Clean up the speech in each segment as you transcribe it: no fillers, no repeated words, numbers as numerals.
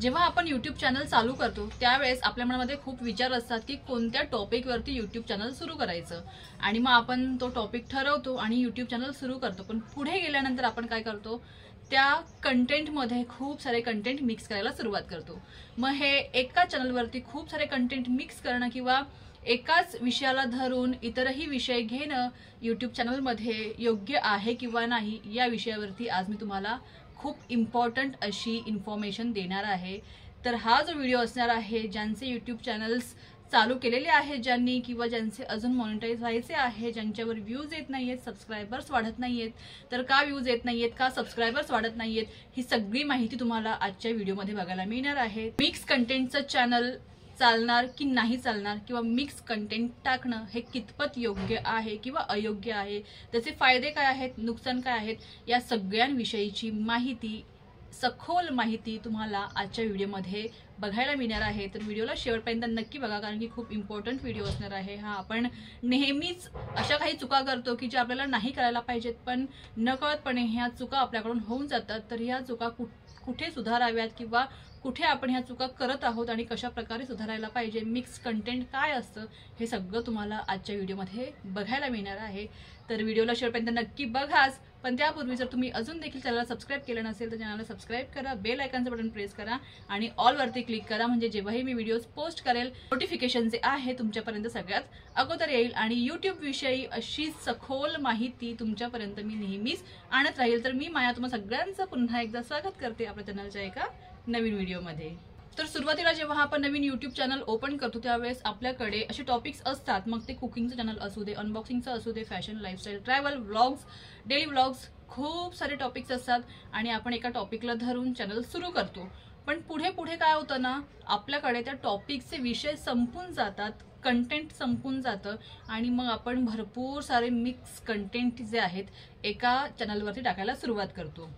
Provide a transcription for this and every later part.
जेव्हा आपण YouTube channel चालू करतो त्यावेळेस आपल्या मनामध्ये खूप विचार असतात की कोणत्या टॉपिकवरती YouTube चॅनल सुरू करायचं आणि मग आपण तो टॉपिक ठरवतो आणि YouTube चॅनल सुरू करतो। पण पुढे गेल्यानंतर आपण काय करतो, त्या कंटेंटमध्ये खूप सारे कंटेंट मिक्स करायला सुरुवात करतो। मग हे एका चॅनलवरती खूप सारे कंटेंट मिक्स करणं किंवा एकाच विषयाला धरून इतरही विषय घेणं YouTube चॅनलमध्ये योग्य आहे किंवा नाही या विषयावरती आज मी तुम्हाला खूप इम्पॉर्टंट अशी इन्फॉर्मेशन देणार आहे। तर हा जो व्हिडिओ असणार आहे ज्यांचे YouTube चॅनल्स चालू केलेले आहेत ज्यांनी किंवा ज्यांचे अजून मॉनिटाइज व्हायचे आहे, ज्यांच्यावर व्ह्यूज येत नाहीयेत, सबस्क्रायबर्स वाढत नाहीयेत, तर का व्ह्यूज येत नाहीयेत, का सबस्क्रायबर्स वाढत नाहीयेत, ही सगळी माहिती तुम्हाला आजच्या व्हिडिओमध्ये बघायला मिळणार आहे। मिक्स कंटेंटचं चॅनल चालणार की नाही चालणार किंवा मिक्स कंटेंट टाकणं हे कितपत योग्य आहे किंवा अयोग्य आहे, त्याचे फायदे काय आहेत, नुकसान काय आहेत, या सगळ्यांविषयीची माहिती, सखोल माहिती तुम्हाला आजच्या व्हिडिओमध्ये बघायला मिळणार आहे। तर व्हिडिओला शेवटपर्यंत नक्की बघा कारण की खूप इम्पॉर्टंट व्हिडिओ असणार आहे हा। आपण नेहमीच अशा काही चुका करतो की ज्या आपल्याला नाही करायला पाहिजेत, पण नकळतपणे ह्या चुका आपल्याकडून होऊन जातात। तर ह्या चुका कुठे सुधाराव्यात किंवा कुठे आपण ह्या चुका करत आहोत आणि कशा प्रकारे सुधारायला पाहिजे, मिक्स कंटेंट काय असतं, हे सगळं तुम्हाला आजच्या व्हिडिओमध्ये बघायला मिळणार आहे। तर व्हिडिओला शेवटपर्यंत नक्की बघाच, पण त्यापूर्वी जर तुम्ही अजून देखील चॅनलला सबस्क्राइब केलं नसेल तर चॅनलला सबस्क्राइब करा, बेल आयकॉनचं बटन प्रेस करा आणि ऑल वरती क्लिक करा, म्हणजे जेव्हाही मी व्हिडिओज पोस्ट करेल नोटिफिकेशन जे आहे तुमच्यापर्यंत सगळ्यात अगोदर येईल आणि YouTube विषयी अशी सखोल माहिती तुमच्यापर्यंत मी नेहमीच आणत राहील। तर मी माया तुम्हा सगळ्यांचं पुन्हा एकदा स्वागत करते आपल्या चॅनलच्या एका नवीन व्हिडिओमध्ये। तर सुरुवातीला जेव्हा आपण नवीन YouTube चॅनल ओपन करतो त्यावेळेस आपल्याकडे असे टॉपिक्स असतात, मग ते कुकिंगचं चॅनल असू दे, अनबॉक्सिंगचं असू दे, fashion, lifestyle, travel, vlogs, daily vlogs, खूप सारे टॉपिक्स असतात आणि आपण एका टॉपिकला धरून चॅनल सुरू करतो। पण पुढे पुढे काय होतं ना, आपल्याकडे त्या टॉपिकचे विषय संपून जातात, कंटेंट संपून जातं आणि मग आपण भरपूर सारे मिक्स कंटेंट जे आहेत एका चॅनलवरती टाकायला सुरुवात करतो।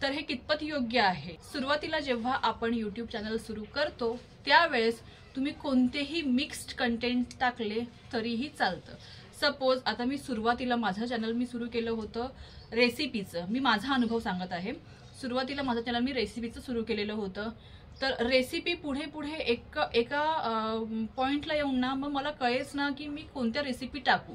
तर हे कितपत योग्य आहे? सुरुवातीला जेव्हा आपण YouTube चॅनल सुरू करतो त्यावेळेस तुम्ही कोणतेही मिक्स्ड कंटेंट टाकले तरीही चालतं। सपोज आता मी सुरुवातीला माझं चॅनल मी सुरू केलं होतं रेसिपीचं, मी माझा अनुभव सांगत आहे। सुरुवातीला माझं चॅनल मी रेसिपीचं सुरू केलेलं होतं। तर रेसिपी पुढे पुढे एका पॉइंटला येऊन ना मग मला कळेच ना की मी कोणत्या रेसिपी टाकू।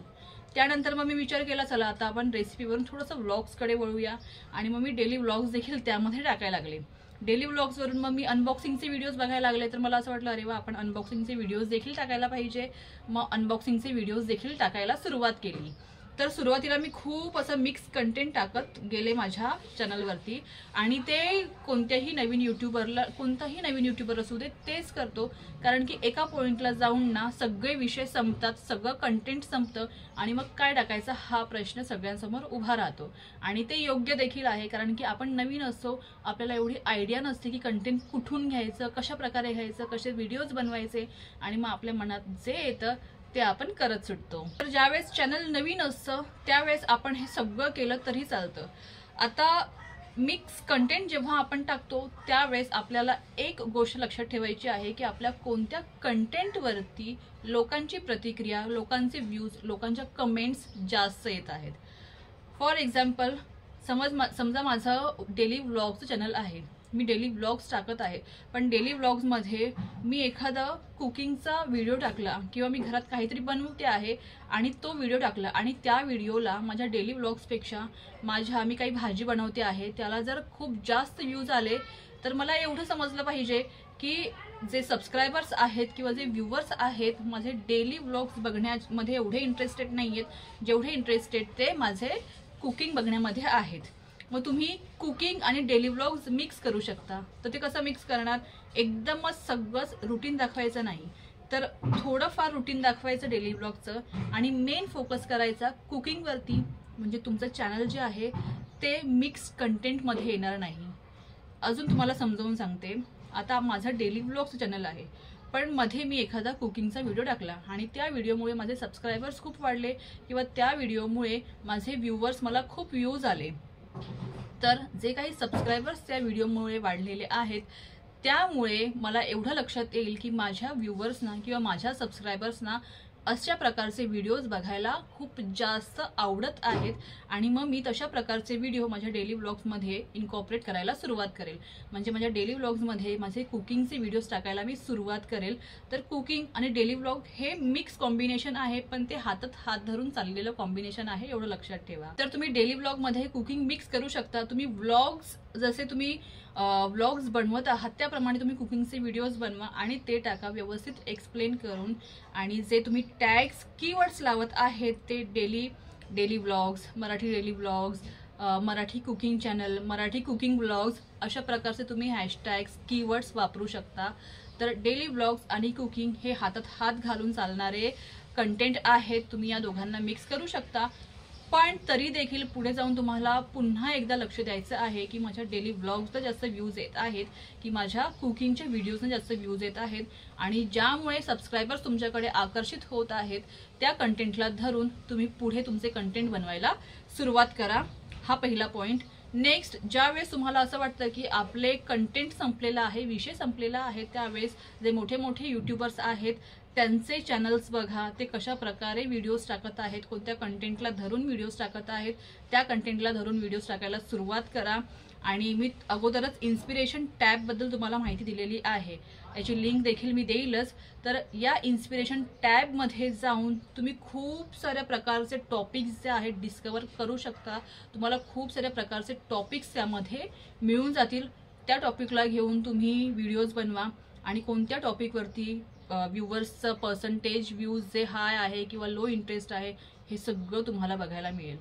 त्यानंतर मग मी विचार केला चला आता आपण रेसिपीवरून थोडंसं व्लॉग्सकडे वळूया आणि मग मी डेली व्लॉग्स देखील त्यामध्ये टाकायला लागले। डेली व्लॉग्सवरून मग मी अनबॉक्सिंगचे व्हिडिओज बघायला लागले। तर मला असं वाटलं अरे वा, आपण अनबॉक्सिंगचे व्हिडिओज देखील टाकायला पाहिजे। मग अनबॉक्सिंगचे व्हिडिओज देखील टाकायला सुरुवात केली। तर सुरुवातीला मी खूप असं मिक्स कंटेंट टाकत गेले माझ्या चॅनलवरती आणि ते कोणताही नवीन यूट्यूबर असू दे तेच करतो, कारण की एका पॉइंटला जाऊन ना सगळे विषय संपतात, सगळं कंटेंट संपतं आणि मग काय टाकायचा हा प्रश्न सगळ्यांसमोर उभा राहतो। आणि ते योग्य देखील आहे कारण की आपण नवीन असतो, आपल्याला एवढी आयडिया नसते की कंटेंट कुठून घ्यायचं, कशा प्रकारे घ्यायचं, कसे व्हिडिओज बनवायचे आणि मग आपल्या मनात जे येतं ते आपण करत सुटतो। तर ज्यावेळेस चॅनल नवीन असतं त्यावेळेस आपण हे सगळं केलं तरी चालतं। आता मिक्स कंटेंट जेव्हा आपण टाकतो त्यावेळेस आपल्याला एक गोष्ट लक्षात ठेवायची आहे की आपल्या कोणत्या कंटेंटवरती लोकांची प्रतिक्रिया, लोकांचे व्ह्यूज, लोकांच्या कमेंट्स जास्त येत आहेत। फॉर एक्झाम्पल समजा माझं डेली व्लॉगचं चॅनल आहे, मी डेली व्लॉग्स टाकत आहे, पण डेली व्लॉग्समध्ये मी एखादा कुकिंगचा व्हिडिओ टाकला किंवा मी घरात काहीतरी बनवते आहे आणि तो व्हिडिओ टाकला आणि त्या व्हिडिओला माझ्या डेली व्लॉग्सपेक्षा मी काही भाजी बनवते आहे त्याला जर खूप जास्त व्ह्यूज आले तर मला एवढं समजलं पाहिजे की जे सबस्क्रायबर्स आहेत किंवा जे व्ह्यूवर्स आहेत माझे डेली व्लॉग्स बघण्यामध्ये एवढे इंटरेस्टेड नाही आहेत जेवढे इंटरेस्टेड ते माझे कुकिंग बघण्यामध्ये आहेत। मग तुम्ही कुकिंग आणि डेली व्लॉग्स मिक्स करू शकता। तर ते कसं मिक्स करणार, एकदमच सगळंच रुटीन दाखवायचं नाही, तर थोडंफार रुटीन दाखवायचं डेली व्लॉगचं आणि मेन फोकस करायचा कुकिंगवरती, म्हणजे तुमचं चॅनल जे आहे ते मिक्स कंटेंटमध्ये येणार नाही। अजून तुम्हाला समजावून सांगते, आता माझं डेली व्लॉगचं चॅनल आहे पण मध्ये मी एखादा कुकिंगचा व्हिडिओ टाकला आणि त्या व्हिडिओमुळे माझे सबस्क्रायबर्स खूप वाढले किंवा त्या व्हिडिओमुळे माझे व्ह्यूवर्स, मला खूप व्ह्यूज आले, तर जे काही सबस्क्रायबर्स त्या व्हिडिओमुळे वाढलेले आहेत त्यामुळे मला एवढं लक्षात येईल की माझ्या व्ह्यूवर्सना किंवा माझ्या सबस्क्रायबर्सना अशा प्रकारचे व्हिडिओज बघायला खूप जास्त आवडत आहेत आणि मग मी तशा प्रकारचे व्हिडिओ माझ्या डेली व्लॉग्समध्ये इनकॉर्पोरेट करायला सुरुवात करेल. म्हणजे माझ्या डेली व्लॉग्समध्ये माझे कुकिंगचे व्हिडिओज टाकायला मी सुरुवात करेल. तर कुकिंग आणि डेली व्लॉग हे मिक्स कॉम्बिनेशन आहे, पण ते हातात हात धरून चाललेलं कॉम्बिनेशन आहे, एवढं लक्षात ठेवा. तर तुम्ही डेली व्लॉगमध्ये कुकिंग मिक्स करू शकता. तुम्ही व्लॉग्स जसे तुम्ही व्लॉग्स बनवत आहात त्याप्रमाणे तुम्ही कुकिंगचे व्हिडिओज बनवा आणि ते टाका व्यवस्थित एक्सप्लेन करून. आणि जे तुम्ही टॅग्स कीवर्ड्स लावत आहेत ते daily vlogs, Marathi daily vlogs, Marathi cooking channel, Marathi cooking vlogs अशा प्रकारचे तुम्ही हॅशटॅग्स कीवर्ड्स वापरू शकता. तर डेली व्लॉग्स आणि कुकिंग हे हातात हात घालून चालणारे कंटेंट आहेत. तुम्ही या दोघांना मिक्स करू शकता. पण तरी देखील पुढे जाऊन तुम्हाला पुन्हा एकदा लक्ष द्यायचं आहे की माझ्या डेली व्लॉग्सला जास्त व्ह्यूज येत आहेत की माझ्या कुकिंगच्या व्हिडिओजना जास्त व्ह्यूज येत आहेत, आणि ज्यामुळे सबस्क्रायबर्स तुमच्याकडे आकर्षित होत आहेत त्या कंटेंटला धरून तुम्ही पुढे तुमचे कंटेंट बनवायला सुरुवात करा. हा पहिला पॉईंट. नेक्स्ट, ज्यावेळेस तुम्हाला असं वाटतं की आपले कंटेंट संपलेला आहे, विषय संपलेला आहे, त्यावेळेस जे मोठे मोठे यूट्यूबर्स आहेत त्यांचे चॅनल्स बघा, ते कशा प्रकारे व्हिडिओज टाकत आहेत, कोणत्या कंटेंटला धरून व्हिडिओज टाकत आहेत, त्या कंटेंटला धरून व्हिडिओज टाकायला सुरुवात करा. आणि मी अगोदरच इन्स्पिरेशन टॅबबद्दल तुम्हाला माहिती दिलेली आहे, याची लिंक देखील मी देईलच. तर या इन्स्पिरेशन टॅबमध्ये जाऊन तुम्ही खूप साऱ्या प्रकारचे टॉपिक्स जे आहेत डिस्कवर करू शकता. तुम्हाला खूप साऱ्या प्रकारचे टॉपिक्स त्यामध्ये मिळून जातील. त्या टॉपिकला घेऊन तुम्ही व्हिडिओज बनवा आणि कोणत्या टॉपिकवरती व्ह्यूवर्सचं पर्सेंटेज, व्ह्यूज जे हाय आहे किंवा लो इंटरेस्ट आहे हे सगळं तुम्हाला बघायला मिळेल.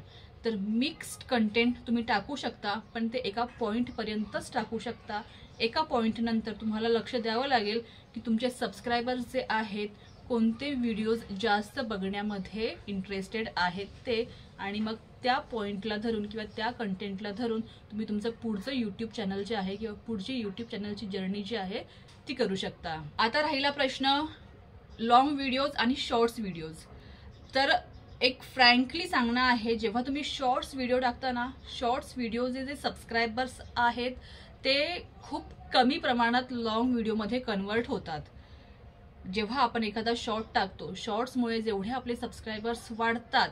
तर मिक्स्ड कंटेंट तुम्ही टाकू शकता, पण ते एका पॉईंटपर्यंतच टाकू शकता. एका पॉईंटनंतर तुम्हाला लक्ष द्यावं लागेल की तुमचे सबस्क्रायबर्स जे आहेत कोणते व्हिडिओज जास्त बघण्यामध्ये इंटरेस्टेड आहेत ते, आणि मग त्या पॉईंटला धरून किंवा त्या कंटेंटला धरून तुम्ही तुमचं पुढचं यूट्यूब चॅनल जे आहे किंवा पुढची यूट्यूब चॅनलची जर्नी जी आहे ती करू शकता. आता राहिला प्रश्न लॉंग व्हिडिओज आणि शॉर्ट्स व्हिडिओज. तर एक फ्रँकली सांगणं आहे, जेव्हा तुम्ही शॉर्ट्स व्हिडिओ टाकता शॉर्ट्स व्हिडिओचे जे सबस्क्रायबर्स आहेत ते खूप कमी प्रमाणात लॉंग व्हिडिओमध्ये कन्वर्ट होतात. जेव्हा आपण एखादा शॉर्ट टाकतो, शॉर्ट्समुळे जेवढे आपले सबस्क्रायबर्स वाढतात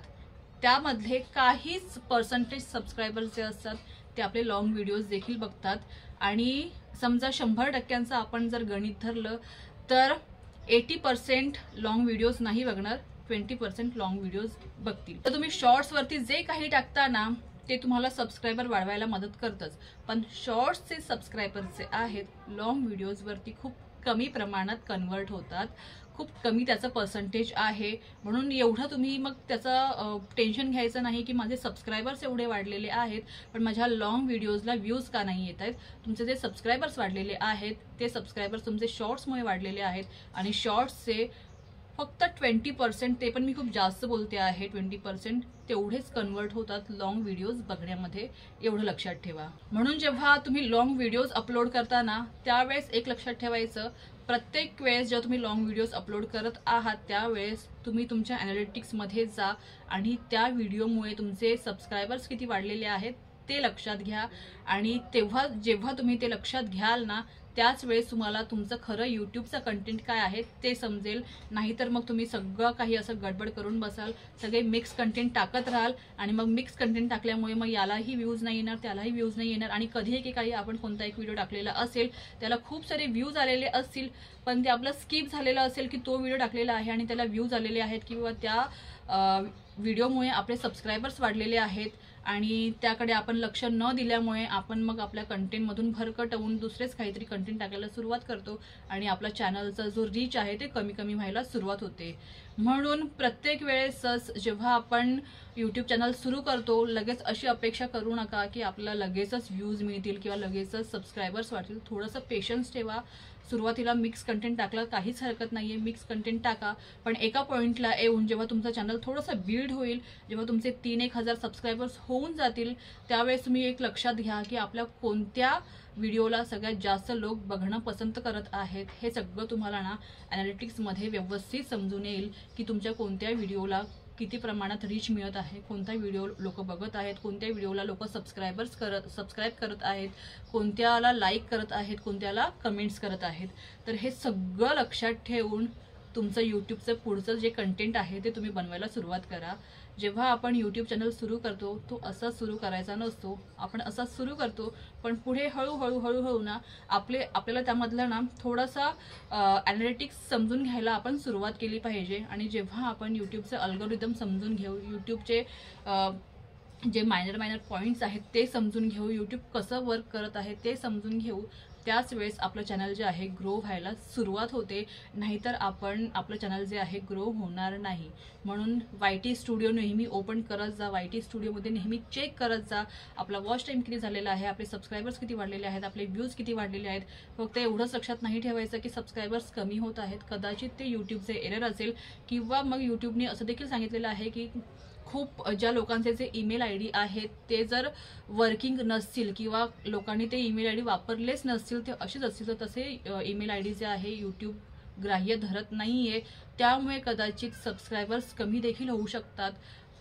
त्यामधले काहीच पर्सेंटेज सबस्क्रायबर्स जे असतात ते आपले लॉंग व्हिडिओज देखील बघतात. आणि समजा 100% आपण जर गणित धरलं तर 80% लॉंग व्हिडिओज नाही बघणार, 20% लॉंग व्हिडिओज बघतील. तर तुम्ही शॉर्ट्सवरती जे काही टाकता ना ते तुम्हाला सबस्क्रायबर वाढवायला मदत करतच, पण शॉर्ट्सचे सबस्क्रायबर्स जे आहेत लॉंग व्हिडिओजवरती खूप कमी प्रमाणात कन्वर्ट होतात, खूप कमी त्याचं पर्सेंटेज आहे. म्हणून एवढं तुम्ही मग त्याचं टेन्शन घ्यायचं नाही की माझे सबस्क्रायबर्स एवढे वाढलेले आहेत पण माझ्या लॉंग व्हिडिओजला व्ह्यूज का नाही येत आहेत. तुमचे जे सबस्क्रायबर्स वाढलेले आहेत ते सबस्क्रायबर्स तुमचे शॉर्ट्समुळे वाढलेले आहेत, आणि शॉर्ट्सचे फक्त 20%, ते पण मी खूप जास्त बोलते आहे, 20% तेवढेच कन्वर्ट होतात लॉंग व्हिडिओज बघण्यामध्ये, एवढं लक्षात ठेवा. म्हणून जेव्हा तुम्ही लॉंग व्हिडिओज अपलोड करताना त्यावेळेस एक लक्षात ठेवायचं, प्रत्येक वेळेस जेव्हा तुम्ही लॉंग व्हिडिओज अपलोड करत आहात त्यावेळेस तुम्ही तुमच्या ॲनालिटिक्समध्ये जा आणि त्या व्हिडिओमुळे तुमचे सबस्क्रायबर्स किती वाढलेले आहेत ते लक्षात घ्या. आणि तेव्हा जेव्हा तुम्ही ते लक्षात घ्याल ना त्याच वेळेस तुम्हाला तुमचं खरं यूट्यूबचं कंटेंट काय आहे ते समजेल. नाहीतर मग तुम्ही सगळं काही असं गडबड करून बसाल, सगळे मिक्स कंटेंट टाकत राहाल आणि मग मिक्स कंटेंट टाकल्यामुळे मग यालाही व्ह्यूज नाही येणार, त्यालाही व्ह्यूज नाही येणार, आणि कधी एकेकाळी आपण कोणता एक व्हिडिओ टाकलेला असेल त्याला खूप सारे व्ह्यूज आलेले असतील पण ते आपलं स्किप झालेलं असेल की तो व्हिडिओ टाकलेला आहे आणि त्याला व्ह्यूज आलेले आहेत किंवा त्या व्हिडिओमुळे आपले सबस्क्रायबर्स वाढलेले आहेत आणि त्याकडे आपण लक्ष न दिल्यामुळे आपण मग आपल्या कंटेंटमधून भरकटवून दुसरेच काहीतरी कंटेंट टाकायला सुरुवात करतो आणि आपला चॅनलचा जो रीच आहे ते कमी कमी व्हायला सुरुवात होते. म्हणून प्रत्येक वेळेसच जेव्हा आपण यूट्यूब चॅनल सुरू करतो लगेच अशी अपेक्षा करू नका की आपल्याला लगेचच व्ह्यूज मिळतील किंवा लगेचच सबस्क्रायबर्स वाढतील. थोडंसं पेशन्स ठेवा. सुरुवातीला मिक्स कंटेंट टाकला काहीच हरकत नाहीये, मिक्स कंटेंट टाका, पण एका पॉईंटला येऊन जेव्हा तुमचं चॅनल थोडंसं बिल्ड होईल, जेव्हा तुमचे 3-1 हजार सबस्क्रायबर्स होऊन जातील त्यावेळेस तुम्ही एक लक्षात घ्या की आपल्या कोणत्या व्हिडिओला सगळ्यात जास्त लोक बघणं पसंत करत आहेत. हे सगळं तुम्हाला ना ॲनालिटिक्समध्ये व्यवस्थित समजून येईल की तुमच्या कोणत्या व्हिडिओला किती प्रमाणात रीच मिळत आहे, कोणता व्हिडिओ लोक बघत आहेत, कोणत्या व्हिडिओला लोक सबस्क्राईब करत आहेत, कोणत्याला लाईक करत आहेत, कोणत्याला कमेंट्स करत आहेत. तर हे सगळं लक्षात ठेवून तुमचं यूट्यूबचं पुढचं जे कंटेंट आहे ते तुम्ही बनवायला सुरुवात करा. जेव्हा आपण यूट्यूब चॅनल सुरू करतो तो असा सुरू करायचा नसतो. आपण असा सुरू करतो पण पुढे हळूहळू ना आपल्याला त्यामधला ना थोडासा ॲनालिटिक्स समजून घ्यायला आपण सुरुवात केली पाहिजे. आणि जेव्हा आपण यूट्यूबचं अल्गोरिदम समजून घेऊ, यूट्यूबचे जे मायनर पॉईंट्स आहेत ते समजून घेऊ, यूट्यूब कसं वर्क करत आहे ते समजून घेऊ, त्याच वेळेस आपलं चॅनल जे आहे ग्रो व्हायला सुरुवात होते. नाहीतर आपलं चॅनल जे आहे ग्रो होणार नाही. म्हणून YT स्टुडिओ नेहमी ओपन करत जा. YT स्टुडिओमध्ये नेहमी चेक करत जा आपला वॉच टाईम किती झालेला आहे, आपले सबस्क्रायबर्स किती वाढलेले आहेत, आपले व्ह्यूज किती वाढलेले आहेत. फक्त एवढंच लक्षात नाही ठेवायचं की सबस्क्रायबर्स कमी होत आहेत. कदाचित ते यूट्यूबचे एरर असेल किंवा मग यूट्यूबने असं देखील सांगितलेलं आहे की खूप ज्या लोकांचे जे ईमेल ID आहेत ते जर वर्किंग नसतील किंवा लोकांनी ते ईमेल ID वापरलेच नसतील, ते असेच असतील, तर तसे ईमेल ID जे आहे यूट्यूब ग्राह्य धरत नाहीये. त्यामुळे कदाचित सबस्क्रायबर्स कमी देखील होऊ शकतात.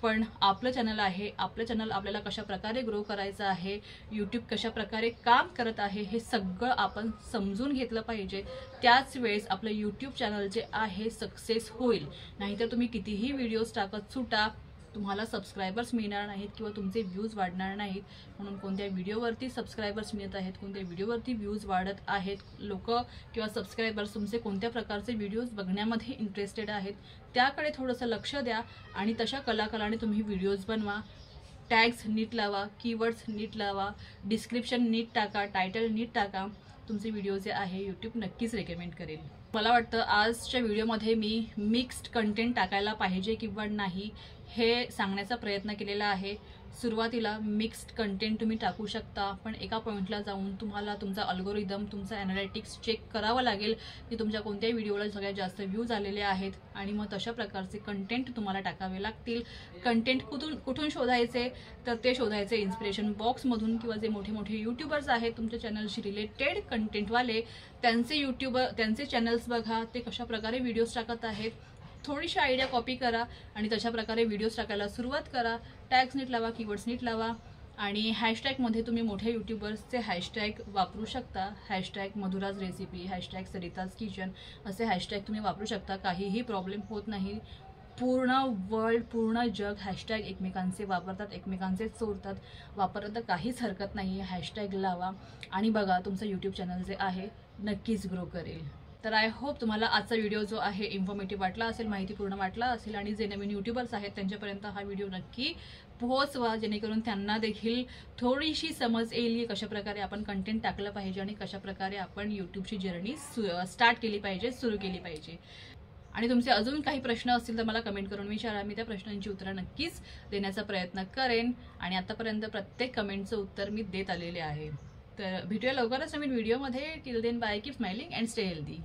पण आपलं चॅनल आहे, आपलं चॅनल आपल्याला कशा प्रकारे ग्रो करायचं आहे, यूट्यूब कशा प्रकारे काम करत आहे हे सगळं आपण समजून घेतलं पाहिजे. त्याच वेळेस आपलं यूट्यूब चॅनल जे आहे सक्सेस होईल. नाहीतर तुम्ही कितीही व्हिडिओज टाकत सुटा, तुम्हाला सबस्क्रायबर्स मिळणार नाहीत किंवा तुमचे व्ह्यूज वाढणार नाहीत. म्हणून कोणत्या व्हिडिओवरती सबस्क्रायबर्स मिळत आहेत, कोणत्या व्हिडिओवरती व्ह्यूज वाढत आहेत, लोक किंवा सबस्क्रायबर्स तुमचे कोणत्या प्रकारचे व्हिडिओज बघण्यामध्ये इंटरेस्टेड आहेत, त्याकडे थोडंसं लक्ष द्या आणि तशा कलाकाराने तुम्ही व्हिडिओज बनवा. टॅग्स नीट लावा, कीवर्ड्स नीट लावा, डिस्क्रिप्शन नीट टाका, टायटल नीट टाका. तुमचे व्हिडिओ जे आहे यूट्यूब नक्कीच रेकमेंड करेल. मला वाटतं आजच्या व्हिडिओमध्ये मी मिक्स्ड कंटेंट टाकायला पाहिजे किंवा नाही हे सांगण्याचा प्रयत्न केलेला आहे. सुरुवातीला मिक्स्ड कंटेंट तुम्ही टाकू शकता, पण एका पॉईंटला जाऊन तुम्हाला तुमचा अल्गोरिदम, तुमचा ॲनालिटिक्स चेक करावं लागेल की तुमच्या कोणत्याही व्हिडिओला सगळ्यात जास्त व्ह्यूज आलेले आहेत आणि मग तशा प्रकारचे कंटेंट तुम्हाला टाकावे लागतील. कंटेंट कुठून शोधायचे, तर ते शोधायचे इन्स्पिरेशन बॉक्समधून किंवा जे मोठे यूट्यूबर्स आहेत तुमच्या चॅनलशी रिलेटेड कंटेंटवाले, त्यांचे चॅनल्स बघा, ते कशा प्रकारे व्हिडिओज टाकत आहेत. थोडीशी आयडिया कॉपी करा आणि तशा प्रकारे व्हिडिओज टाकायला सुरुवात करा. टॅग्स नीट लावा, कीवर्ड्स नीट लावा आणि हॅशटॅगमध्ये तुम्ही मोठ्या यूट्यूबर्सचे हॅशटॅग वापरू शकता. Hashtag Madhura's recipe, hashtag Sarita's kitchen असे हॅशटॅग तुम्ही वापरू शकता. काहीही प्रॉब्लेम होत नाही. पूर्ण वर्ल्ड, पूर्ण जग हॅशटॅग एकमेकांचे वापरतात, एकमेकांचे चोरतात. वापरत तर काहीच हरकत नाही आहे. हॅशटॅग लावा आणि बघा तुमचं यूट्यूब चॅनल जे आहे नक्कीच ग्रो करेल. तर आय होप तुम्हाला आजचा व्हिडिओ जो आहे इन्फॉर्मेटिव्ह वाटला असेल, माहितीपूर्ण वाटला असेल आणि जे नवीन यूट्यूबर्स आहेत त्यांच्यापर्यंत हा व्हिडिओ नक्की पोहोचवा, जेणेकरून त्यांना देखील थोडीशी समज येईल की कशाप्रकारे आपण कंटेंट टाकलं पाहिजे आणि कशाप्रकारे आपण यूट्यूबची जर्नी स्टार्ट केली पाहिजे, सुरू केली पाहिजे. आणि तुमचे अजून काही प्रश्न असतील तर मला कमेंट करून विचारा. मी त्या प्रश्नांची उत्तरं नक्कीच देण्याचा प्रयत्न करेन आणि आतापर्यंत प्रत्येक कमेंटचं उत्तर मी देत आलेले आहे. तर भेटूया लवकरच नवीन व्हिडिओमध्ये. Till then bye, keep smiling and stay healthy.